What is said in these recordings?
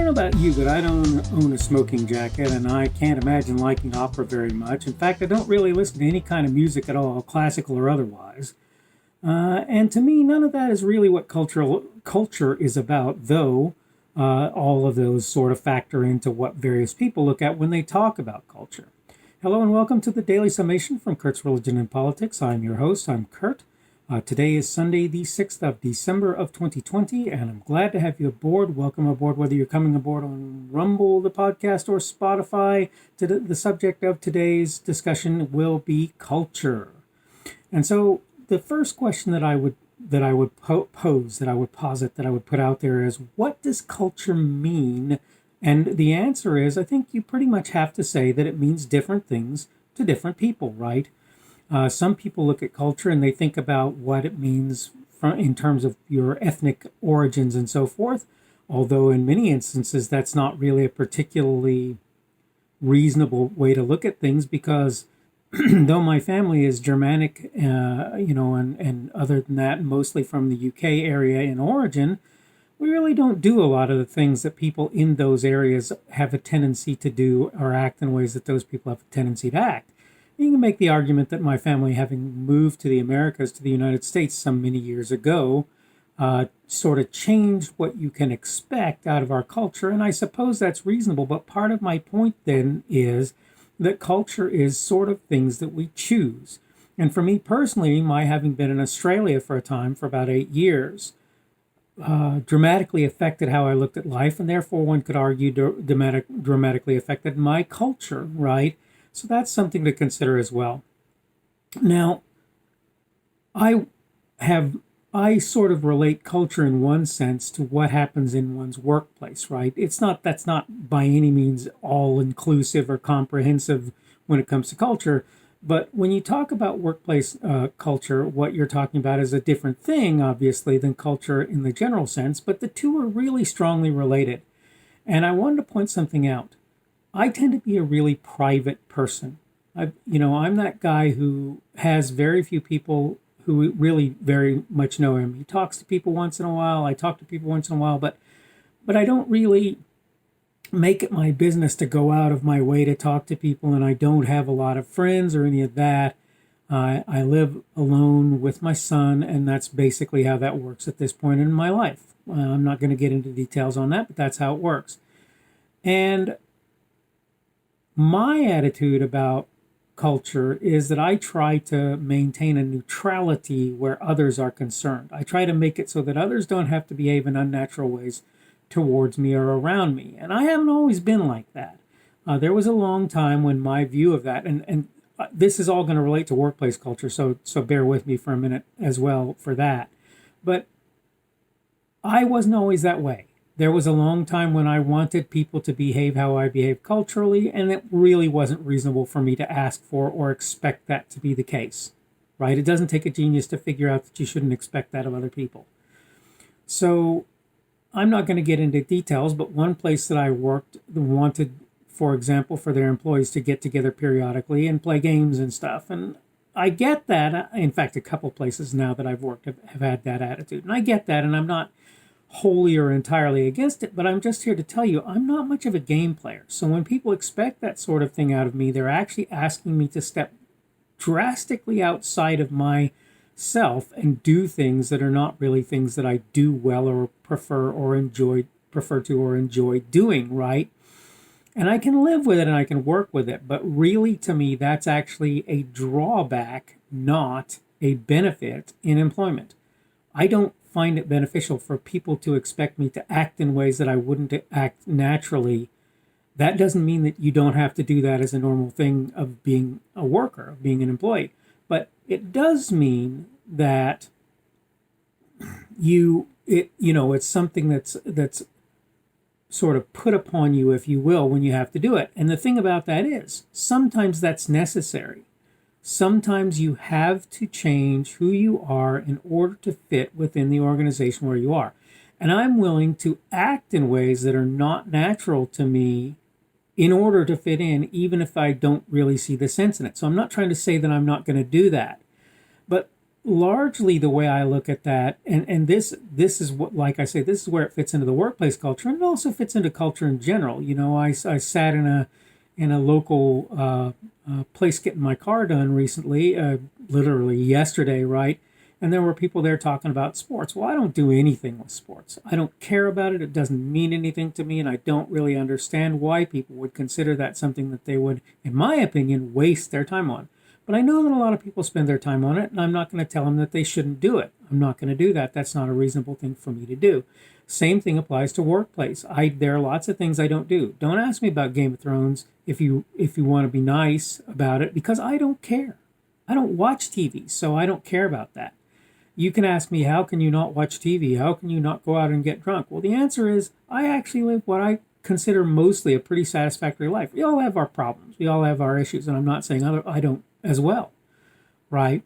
know about you, but I don't own a smoking jacket, and I can't imagine liking opera very much. In fact, I don't really listen to any kind of music at all, classical or otherwise. And to me, none of that is really what culture is about, though all of those sort of factor into what various people look at when they talk about culture. Hello and welcome to the Daily Summation from Kurt's Religion and Politics. I'm your host, I'm Kurt. Today is Sunday, the 6th of December of 2020, and I'm glad to have you aboard. Welcome aboard, whether you're coming aboard on Rumble, the podcast, or Spotify. The subject of today's discussion will be culture. And so the first question that I would put out there is, what does culture mean? And the answer is, I think you pretty much have to say that it means different things to different people, right? Some people look at culture and they think about what it means in terms of your ethnic origins and so forth, although in many instances that's not really a particularly reasonable way to look at things, because though my family is Germanic, and other than that, mostly from the UK area in origin, we really don't do a lot of the things that people in those areas have a tendency to do or act in ways that those people have a tendency to act. You can make the argument that my family, having moved to the Americas, to the United States some many years ago, sort of changed what you can expect out of our culture. And I suppose that's reasonable. But part of my point then is that culture is sort of things that we choose. And for me personally, my having been in Australia for a time, for about 8 years, dramatically affected how I looked at life. And therefore, one could argue dramatically affected my culture, right? So that's something to consider as well. Now, I sort of relate culture in one sense to what happens in one's workplace, right? That's not by any means all inclusive or comprehensive when it comes to culture. But when you talk about workplace culture, what you're talking about is a different thing, obviously, than culture in the general sense. But the two are really strongly related. And I wanted to point something out. I tend to be a really private person. I'm that guy who has very few people who really very much know him. He talks to people once in a while. I talk to people once in a while, but I don't really make it my business to go out of my way to talk to people, and I don't have a lot of friends or any of that. I live alone with my son, and that's basically how that works at this point in my life. I'm not going to get into details on that, but that's how it works. And my attitude about culture is that I try to maintain a neutrality where others are concerned. I try to make it so that others don't have to behave in unnatural ways towards me or around me. And I haven't always been like that. There was a long time when my view of that, and this is all going to relate to workplace culture, so bear with me for a minute as well for that. But I wasn't always that way. There was a long time when I wanted people to behave how I behave culturally, and it really wasn't reasonable for me to ask for or expect that to be the case, right? It doesn't take a genius to figure out that you shouldn't expect that of other people. So I'm not going to get into details, but one place that I worked wanted, for example, for their employees to get together periodically and play games and stuff. And I get that. In fact, a couple places now that I've worked have had that attitude. And I get that, and I'm not wholly or entirely against it, but I'm just here to tell you I'm not much of a game player. So when people expect that sort of thing out of me, they're actually asking me to step drastically outside of myself and do things that are not really things that I do well or prefer to or enjoy doing, right? And I can live with it and I can work with it, but really to me that's actually a drawback, not a benefit in employment. I don't find it beneficial for people to expect me to act in ways that I wouldn't act naturally. That doesn't mean that you don't have to do that as a normal thing of being a worker, of being an employee. But it does mean that it's something that's sort of put upon you, if you will, when you have to do it. And the thing about that is sometimes that's necessary. Sometimes you have to change who you are in order to fit within the organization where you are. And I'm willing to act in ways that are not natural to me in order to fit in, even if I don't really see the sense in it. So I'm not trying to say that I'm not going to do that. But largely the way I look at that, and this is what, like I say, this is where it fits into the workplace culture, and it also fits into culture in general. I sat in a local place getting my car done recently, literally yesterday, right? And there were people there talking about sports. Well, I don't do anything with sports. I don't care about it. It doesn't mean anything to me, and I don't really understand why people would consider that something that they would, in my opinion, waste their time on. But I know that a lot of people spend their time on it, and I'm not going to tell them that they shouldn't do it. I'm not going to do that. That's not a reasonable thing for me to do. Same thing applies to workplace. There are lots of things I don't do. Don't ask me about Game of Thrones if you want to be nice about it, because I don't care. I don't watch TV, so I don't care about that. You can ask me, how can you not watch TV? How can you not go out and get drunk? Well, the answer is I actually live what I consider mostly a pretty satisfactory life. We all have our problems. We all have our issues, and I'm not saying I don't as well, right?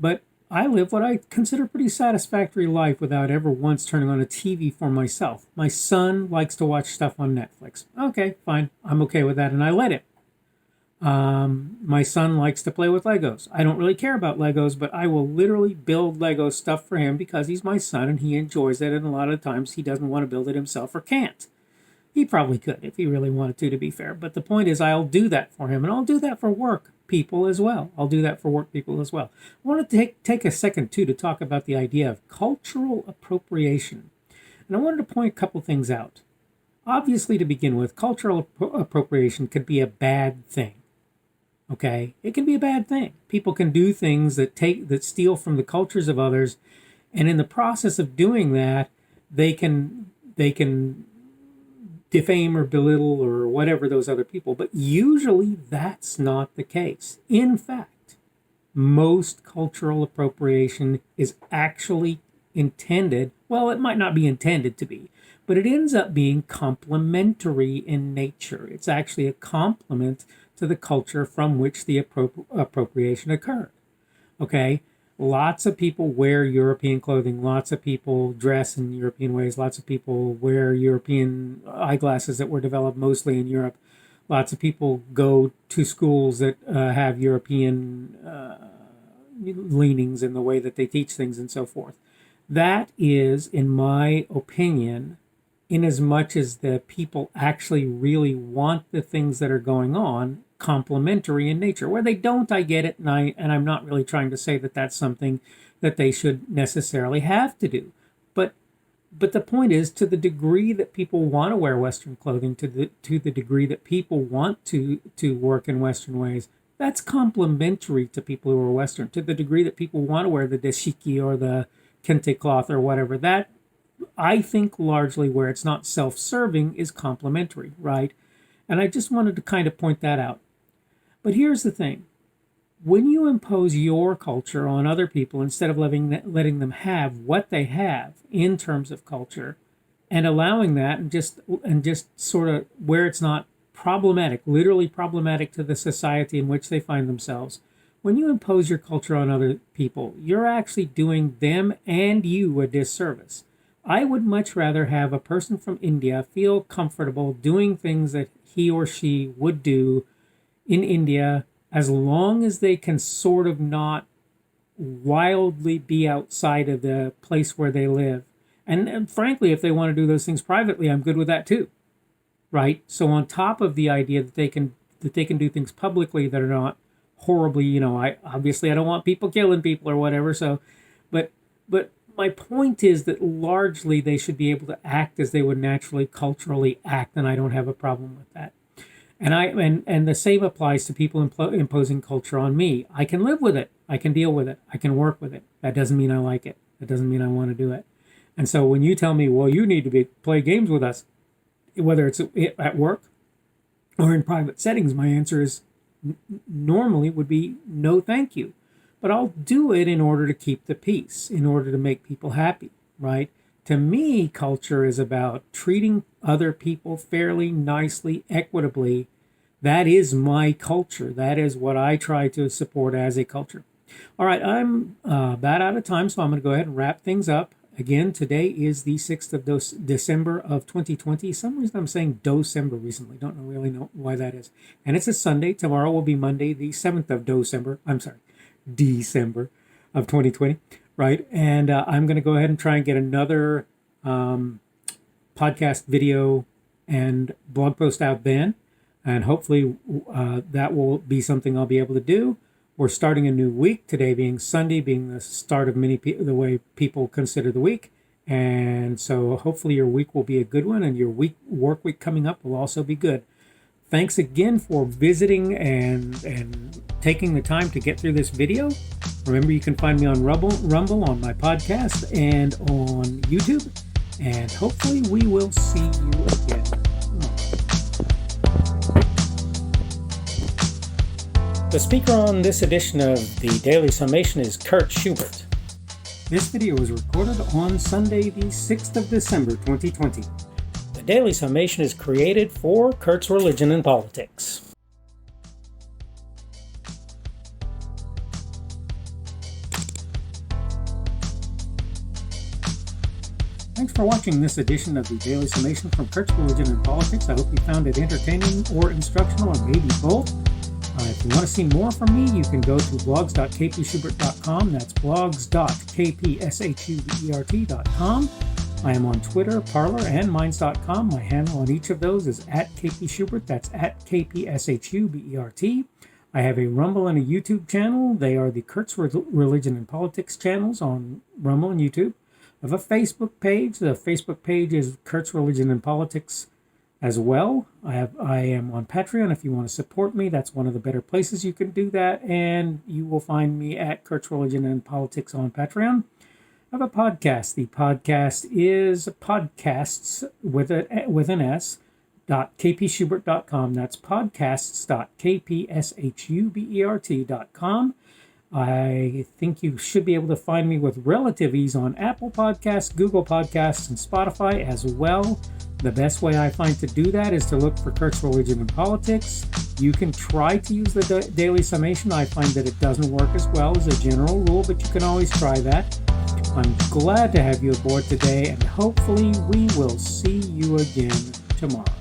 But I live what I consider a pretty satisfactory life without ever once turning on a TV for myself. My son likes to watch stuff on Netflix. Okay, fine. I'm okay with that, and I let him. My son likes to play with Legos. I don't really care about Legos, but I will literally build Lego stuff for him because he's my son and he enjoys it. And a lot of times he doesn't want to build it himself or can't. He probably could if he really wanted to be fair. But the point is, I'll do that for him, and I'll do that for work people as well. I'll do that for work people as well. I want to take a second too to talk about the idea of cultural appropriation, and I wanted to point a couple things out. Obviously, to begin with, cultural appropriation could be a bad thing. Okay, it can be a bad thing. People can do things that steal from the cultures of others, and in the process of doing that, they can defame or belittle or whatever those other people. But usually that's not the case. In fact, most cultural appropriation is actually intended, well, it might not be intended to be, but it ends up being complementary in nature. It's actually a complement to the culture from which the appropriation occurred. Okay? Lots of people wear European clothing. Lots of people dress in European ways. Lots of people wear European eyeglasses that were developed mostly in Europe. Lots of people go to schools that have European leanings in the way that they teach things and so forth. That is, in my opinion, in as much as the people actually really want the things that are going on, complementary in nature. Where they don't, I get it, and I'm not really trying to say that that's something that they should necessarily have to do. But the point is, to the degree that people want to wear Western clothing, to the degree that people want to work in Western ways, that's complementary to people who are Western. To the degree that people want to wear the dashiki or the kente cloth or whatever, that I think largely where it's not self-serving is complementary, right? And I just wanted to kind of point that out. But here's the thing. When you impose your culture on other people instead of letting them have what they have in terms of culture and allowing that and just sort of where it's not problematic, literally problematic to the society in which they find themselves, when you impose your culture on other people, you're actually doing them and you a disservice. I would much rather have a person from India feel comfortable doing things that he or she would do in India, as long as they can sort of not wildly be outside of the place where they live. And frankly, if they want to do those things privately, I'm good with that too, right? So on top of the idea that they can do things publicly that are not horribly, I don't want people killing people or whatever. So, but my point is that largely they should be able to act as they would naturally culturally act, and I don't have a problem with that. And the same applies to people imposing culture on me. I can live with it. I can deal with it. I can work with it. That doesn't mean I like it. That doesn't mean I want to do it. And so when you tell me, well, you need to play games with us, whether it's at work or in private settings, my answer is normally would be no, thank you. But I'll do it in order to keep the peace, in order to make people happy, right? To me, culture is about treating other people fairly, nicely, equitably. That is my culture. That is what I try to support as a culture. All right, I'm about out of time, so I'm going to go ahead and wrap things up. Again, today is the 6th of December of 2020. Some reason I'm saying December recently. Don't really know why that is. And it's a Sunday. Tomorrow will be Monday, the 7th of December. I'm sorry, December. of 2020, right? And I'm going to go ahead and try and get another podcast, video, and blog post out then. And hopefully that will be something I'll be able to do. We're starting a new week, today being Sunday, being the start of the way people consider the week. And so hopefully your week will be a good one, and your work week coming up will also be good. Thanks again for visiting and taking the time to get through this video. Remember, you can find me on Rumble on my podcast and on YouTube. And hopefully we will see you again. The speaker on this edition of the Daily Summation is Kurt Schubert. This video was recorded on Sunday, the 6th of December, 2020. The Daily Summation is created for Kurt's Religion and Politics. Thanks for watching this edition of the Daily Summation from Kurt's Religion and Politics. I hope you found it entertaining or instructional, or maybe both. If you want to see more from me, you can go to blogs.kpschubert.com. That's blogs.kpschubert.com. I am on Twitter, Parler, and Minds.com. My handle on each of those is @kpschubert. That's @kpschubert. I have a Rumble and a YouTube channel. They are the Kurt's Religion and Politics channels on Rumble and YouTube. I have a Facebook page. The Facebook page is Kurt's Religion and Politics as well. I am on Patreon. If you want to support me, that's one of the better places you can do that. And you will find me at Kurt's Religion and Politics on Patreon. I have a podcast. The podcast is podcasts with an S, .kpschubert.com. That's podcasts.kpschubert.com. I think you should be able to find me with relative ease on Apple Podcasts, Google Podcasts, and Spotify as well. The best way I find to do that is to look for Kurt's Religion and Politics. You can try to use the Daily Summation. I find that it doesn't work as well as a general rule, but you can always try that. I'm glad to have you aboard today, and hopefully we will see you again tomorrow.